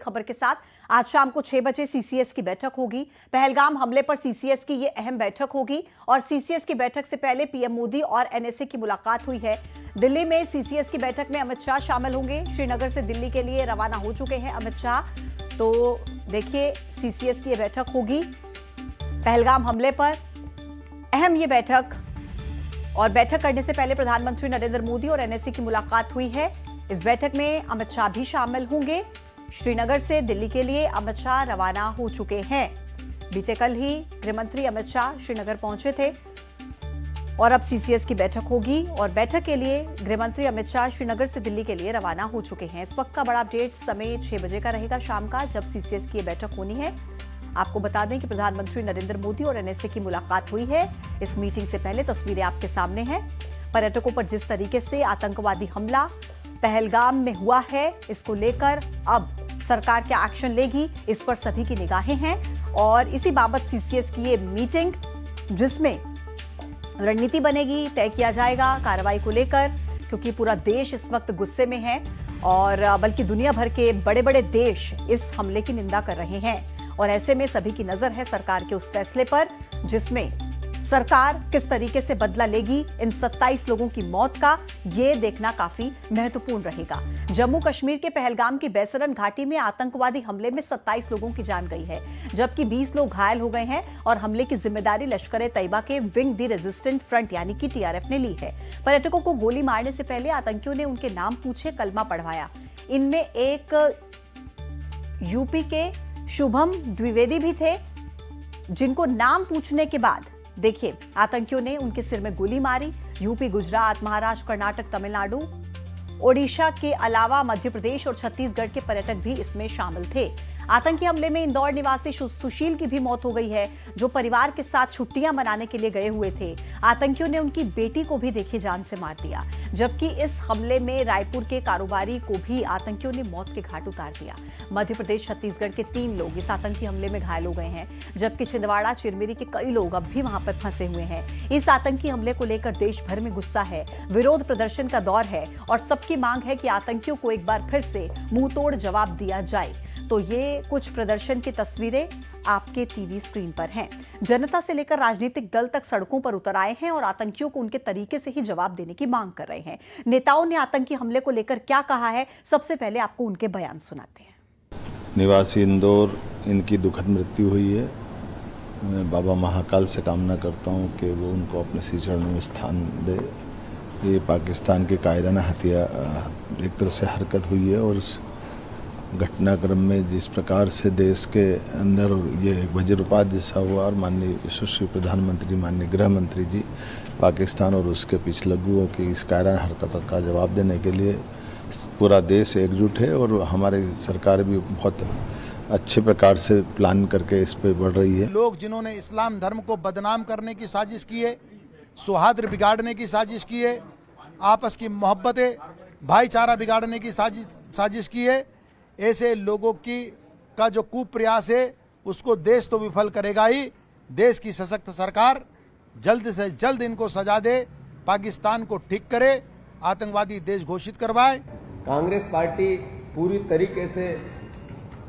खबर के साथ। आज शाम को 6 बजे सीसीएस की बैठक होगी। पहलगाम हमले पर सीसीएस की ये अहम बैठक होगी और सीसीएस की बैठक से पहले पीएम मोदी और एनएसए की मुलाकात हुई है। दिल्ली में सीसीएस की बैठक में अमित शाह शामिल होंगे। श्रीनगर से दिल्ली के लिए रवाना हो चुके हैं अमित शाह। तो देखिए, सीसीएस की ये बैठक होगी पहलगाम हमले पर, अहम ये बैठक। और बैठक करने से पहले प्रधानमंत्री नरेंद्र मोदी और एनएसए की मुलाकात हुई है। इस बैठक में अमित शाह भी शामिल होंगे। श्रीनगर से दिल्ली के लिए अमित शाह रवाना हो चुके हैं। बीते कल ही गृहमंत्री अमित शाह श्रीनगर पहुंचे थे और अब सीसीएस की बैठक होगी और बैठक के लिए गृहमंत्री अमित शाह श्रीनगर से दिल्ली के लिए रवाना हो चुके हैं। इस वक्त का बड़ा अपडेट समय 6 बजे का रहेगा शाम का, जब सीसीएस की बैठक होनी है। आपको बता दें कि प्रधानमंत्री नरेंद्र मोदी और एनएसए की मुलाकात हुई है। इस मीटिंग से पहले तस्वीरें आपके सामने हैं। पर्यटकों पर जिस तरीके से आतंकवादी हमला पहलगाम में हुआ है, इसको लेकर अब सरकार क्या एक्शन लेगी, इस पर सभी की निगाहें हैं। और इसी बाबत सीसीएस की ये मीटिंग, जिसमें रणनीति बनेगी, तय किया जाएगा कार्रवाई को लेकर, क्योंकि पूरा देश इस वक्त गुस्से में है और बल्कि दुनिया भर के बड़े बड़े देश इस हमले की निंदा कर रहे हैं। और ऐसे में सभी की नजर है सरकार के उस फैसले पर, जिसमें सरकार किस तरीके से बदला लेगी इन 27 लोगों की मौत का, ये देखना काफी महत्वपूर्ण रहेगा। जम्मू कश्मीर के पहलगाम की बैसरन घाटी में आतंकवादी हमले में 27 लोगों की जान गई है, जबकि 20 लोग घायल हो गए हैं और हमले की जिम्मेदारी लश्कर-ए-तैयबा के विंग द रेजिस्टेंट फ्रंट यानी कि टीआरएफ ने ली है। पर्यटकों को गोली मारने से पहले आतंकियों ने उनके नाम पूछे, कलमा पढ़वाया। इनमें एक यूपी के शुभम द्विवेदी भी थे, जिनको नाम पूछने के बाद देखिए आतंकियों ने उनके सिर में गोली मारी। यूपी, गुजरात, महाराष्ट्र, कर्नाटक, तमिलनाडु, ओडिशा के अलावा मध्य प्रदेश और छत्तीसगढ़ के पर्यटक भी इसमें शामिल थे। आतंकी हमले में इंदौर निवासी सुशील की भी मौत हो गई है, जो परिवार के साथ छुट्टियां मनाने के लिए गए हुए थे। आतंकियों ने उनकी बेटी को भी देखिए जान से मार दिया, जबकि इस हमले में रायपुर के कारोबारी को भी आतंकियों ने मौत के घाट उतार दिया। मध्य प्रदेश, छत्तीसगढ़ के 3 लोग इस आतंकी हमले में घायल हो गए हैं, जबकि छिंदवाड़ा, चिरमिरी के कई लोग अब भी वहां पर फंसे हुए हैं। इस आतंकी हमले को लेकर देश भर में गुस्सा है, विरोध प्रदर्शन का दौर है और सबकी मांग है कि आतंकियों को एक बार फिर से मुंहतोड़ जवाब दिया जाए। तो ये कुछ प्रदर्शन की तस्वीरें आपके टीवी स्क्रीन पर हैं। जनता से लेकर राजनीतिक दल तक सड़कों पर उतर आए हैं और आतंकियों को उनके तरीके से ही जवाब देने की मांग कर रहे हैं। नेताओं ने आतंकी हमले को लेकर क्या कहा है, सबसे पहले आपको उनके बयान सुनाते हैं। निवासी इंदौर, इनकी दुखद मृत्यु हुई है। मैं बाबा महाकाल से कामना करता हूँ कि वो उनको अपने श्री चरणों में स्थान दे। ये पाकिस्तान के कायराना हथियार एक तरह से हरकत हुई है और इस घटनाक्रम में जिस प्रकार से देश के अंदर ये वज्रपात जैसा हुआ और माननीय यशस्वी प्रधानमंत्री, माननीय गृह मंत्री जी पाकिस्तान और उसके पिछलग्गुओं की इस कायराना हरकतों का जवाब देने के लिए पूरा देश एकजुट है और हमारी सरकार भी बहुत अच्छे प्रकार से प्लान करके इस पे बढ़ रही है। लोग जिन्होंने इस्लाम धर्म को बदनाम करने की साजिश की है, सौहार्द बिगाड़ने की साजिश की है, आपस की मोहब्बतें, भाईचारा बिगाड़ने की साजिश की है, ऐसे लोगों का जो कुप्रयास है उसको देश तो विफल करेगा ही। देश की सशक्त सरकार जल्द से जल्द इनको सजा दे, पाकिस्तान को ठीक करे, आतंकवादी देश घोषित करवाए। कांग्रेस पार्टी पूरी तरीके से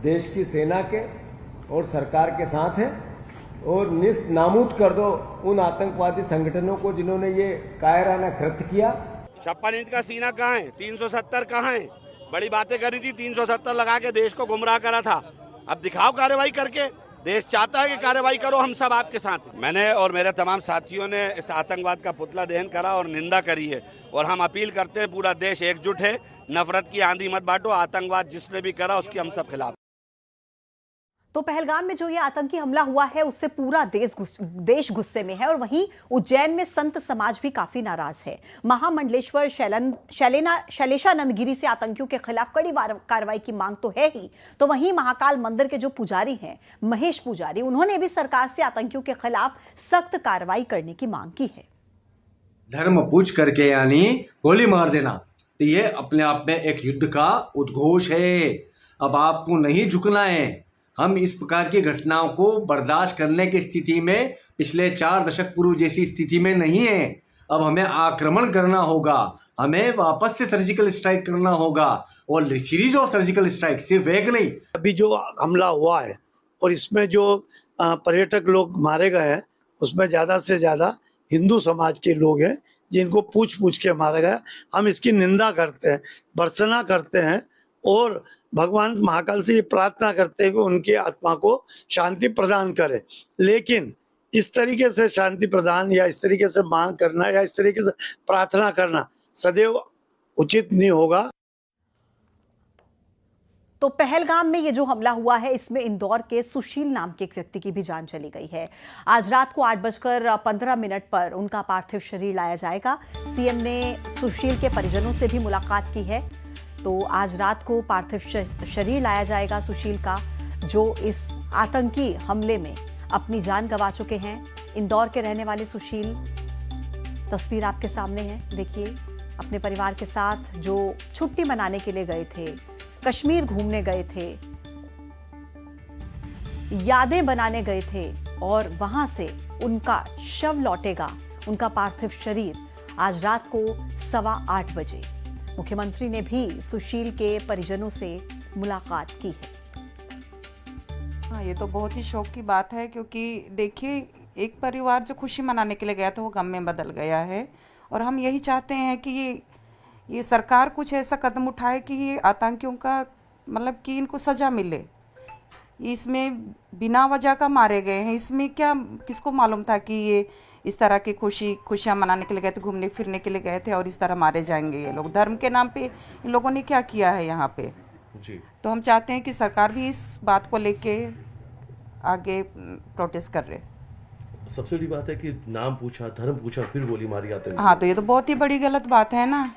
देश की सेना के और सरकार के साथ है और निस्त नाबूद कर दो उन आतंकवादी संगठनों को जिन्होंने ये कायराना कृत्य किया। 56 इंच का सीना कहाँ है, 370 कहाँ है? बड़ी बातें करी थी, 370 लगा के देश को गुमराह करा था। अब दिखाओ कार्रवाई करके। देश चाहता है कि कार्रवाई करो, हम सब आपके साथ हैं। मैंने और मेरे तमाम साथियों ने इस आतंकवाद का पुतला दहन करा और निंदा करी है और हम अपील करते हैं पूरा देश एकजुट है। नफरत की आंधी मत बांटो, आतंकवाद जिसने भी करा उसकी हम सब खिलाफ। तो पहलगाम में जो ये आतंकी हमला हुआ है, उससे पूरा देश गुस्से में है और वहीं उज्जैन में संत समाज भी काफी नाराज है। महामंडलेश्वर शैलेशानंद गिरी से आतंकियों के खिलाफ कड़ी कार्रवाई की मांग तो है ही, तो वहीं महाकाल मंदिर के जो पुजारी हैं, महेश पुजारी, उन्होंने भी सरकार से आतंकियों के खिलाफ सख्त कार्रवाई करने की मांग की है। धर्म पूछ करके यानी गोली मार देना, तो ये अपने आप में एक युद्ध का उद्घोष है। अब आपको नहीं झुकना है। हम इस प्रकार की घटनाओं को बर्दाश्त करने की स्थिति में पिछले 4 दशक पूर्व जैसी स्थिति में नहीं है। अब हमें आक्रमण करना होगा, हमें वापस से सर्जिकल स्ट्राइक करना होगा, और सीरीज ऑफ सर्जिकल स्ट्राइक, सिर्फ एक नहीं। अभी जो हमला हुआ है और इसमें जो पर्यटक लोग मारे गए हैं उसमें ज़्यादा से ज़्यादा हिंदू समाज के लोग हैं जिनको पूछ के मारा गया। हम इसकी निंदा करते हैं, भर्त्सना करते हैं और भगवान महाकाल से ये प्रार्थना करते हैं कि उनकी आत्मा को शांति प्रदान करे। लेकिन इस तरीके से शांति प्रदान या इस तरीके से मांग करना या इस तरीके से प्रार्थना करना सदैव उचित नहीं होगा। तो पहलगाम में ये जो हमला हुआ है, इसमें इंदौर के सुशील नाम के एक व्यक्ति की भी जान चली गई है। आज रात को 8:15 पर उनका पार्थिव शरीर लाया जाएगा। सीएम ने सुशील के परिजनों से भी मुलाकात की है। तो आज रात को पार्थिव शरीर लाया जाएगा सुशील का, जो इस आतंकी हमले में अपनी जान गंवा चुके हैं। इंदौर के रहने वाले सुशील, तस्वीर आपके सामने है, देखिए, अपने परिवार के साथ जो छुट्टी मनाने के लिए गए थे, कश्मीर घूमने गए थे, यादें बनाने गए थे, और वहां से उनका शव लौटेगा, उनका पार्थिव शरीर आज रात को 8:15 बजे। मुख्यमंत्री ने भी सुशील के परिजनों से मुलाकात की है। हाँ, ये तो बहुत ही शौक की बात है, क्योंकि देखिए, एक परिवार जो खुशी मनाने के लिए गया था वो गम में बदल गया है। और हम यही चाहते हैं कि ये सरकार कुछ ऐसा कदम उठाए कि ये आतंकियों का मतलब कि इनको सज़ा मिले। इसमें बिना वजह का मारे गए हैं, इसमें क्या किसको मालूम था कि ये इस तरह की खुशियाँ मनाने के लिए गए थे, घूमने फिरने के लिए गए थे, और इस तरह मारे जाएंगे ये लोग। धर्म के नाम पे इन लोगों ने क्या किया है यहाँ पे जी। तो हम चाहते हैं कि सरकार भी इस बात को लेके आगे प्रोटेस्ट कर रहे। सबसे बड़ी बात है कि नाम पूछा, धर्म पूछा, फिर गोली मारी आते हैं। हाँ, तो ये तो बहुत ही बड़ी गलत बात है ना।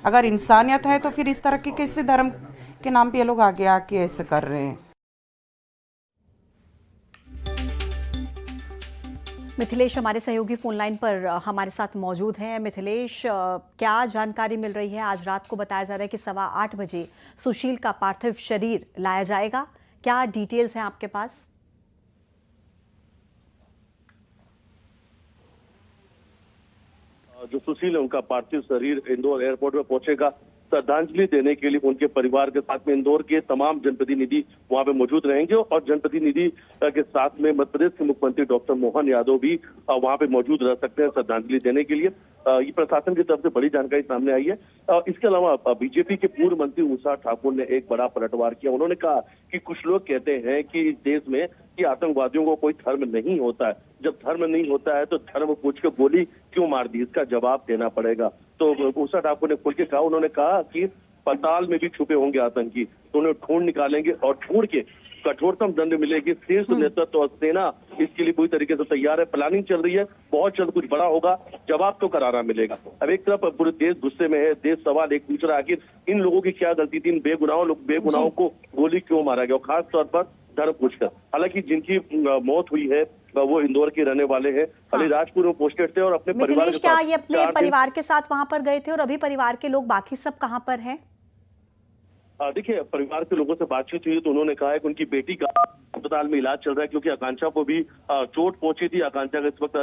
अगर इंसानियत है तो फिर इस तरह के कैसे धर्म के नाम पे ये लोग आगे आके ऐसे कर रहे हैं। मिथिलेश हमारे सहयोगी फोन लाइन पर हमारे साथ मौजूद हैं। मिथिलेश, क्या जानकारी मिल रही है? आज रात को बताया जा रहा है कि 8:15 बजे सुशील का पार्थिव शरीर लाया जाएगा, क्या डिटेल्स हैं आपके पास? जो सुशील है उनका पार्थिव शरीर इंदौर एयरपोर्ट में पहुंचेगा। श्रद्धांजलि देने के लिए उनके परिवार के साथ में इंदौर के तमाम जनप्रतिनिधि वहां पे मौजूद रहेंगे, और जनप्रतिनिधि के साथ में मध्य प्रदेश के मुख्यमंत्री डॉक्टर मोहन यादव भी वहां पे मौजूद रह सकते हैं श्रद्धांजलि देने के लिए। ये प्रशासन की तरफ से बड़ी जानकारी सामने आई है। इसके अलावा बीजेपी के पूर्व मंत्री उषा ठाकुर ने एक बड़ा पलटवार किया। उन्होंने कहा कि कुछ लोग कहते हैं कि इस देश में कि आतंकवादियों को कोई धर्म नहीं होता है। जब धर्म नहीं होता है तो धर्म पूछ के गोली क्यों मार दी, इसका जवाब देना पड़ेगा। तो उषा ठाकुर ने खुल के कहा, उन्होंने कहा कि पाताल में भी छुपे होंगे आतंकी, तो उन्हें ढूंढ निकालेंगे और ढूंढ के कठोरतम दंड मिलेगी। शीर्ष नेतृत्व और सेना इसके लिए पूरी तरीके से तैयार है, प्लानिंग चल रही है, बहुत जल्द कुछ बड़ा होगा, जवाब तो करारा मिलेगा। अब एक तरफ पूरे देश गुस्से में है, देश सवाल एक पूछ रहा है, आखिर इन लोगों की क्या गलती थी, इन बेगुनाहों को गोली क्यों मारा गया, और खास तौर पर धर्म पूछकर। हालांकि जिनकी मौत हुई है वो इंदौर के रहने वाले हैं, अलीराजपुर में पोस्टेड थे और अपने परिवार के साथ। क्या ये अपने परिवार के साथ वहां पर गए थे, और अभी परिवार के लोग बाकी सब कहां पर हैं? देखिए, परिवार के लोगों से बातचीत हुई तो उन्होंने कहा है कि उनकी बेटी का अस्पताल में इलाज चल रहा है, क्योंकि आकांक्षा को भी चोट पहुंची थी। आकांक्षा का इस वक्त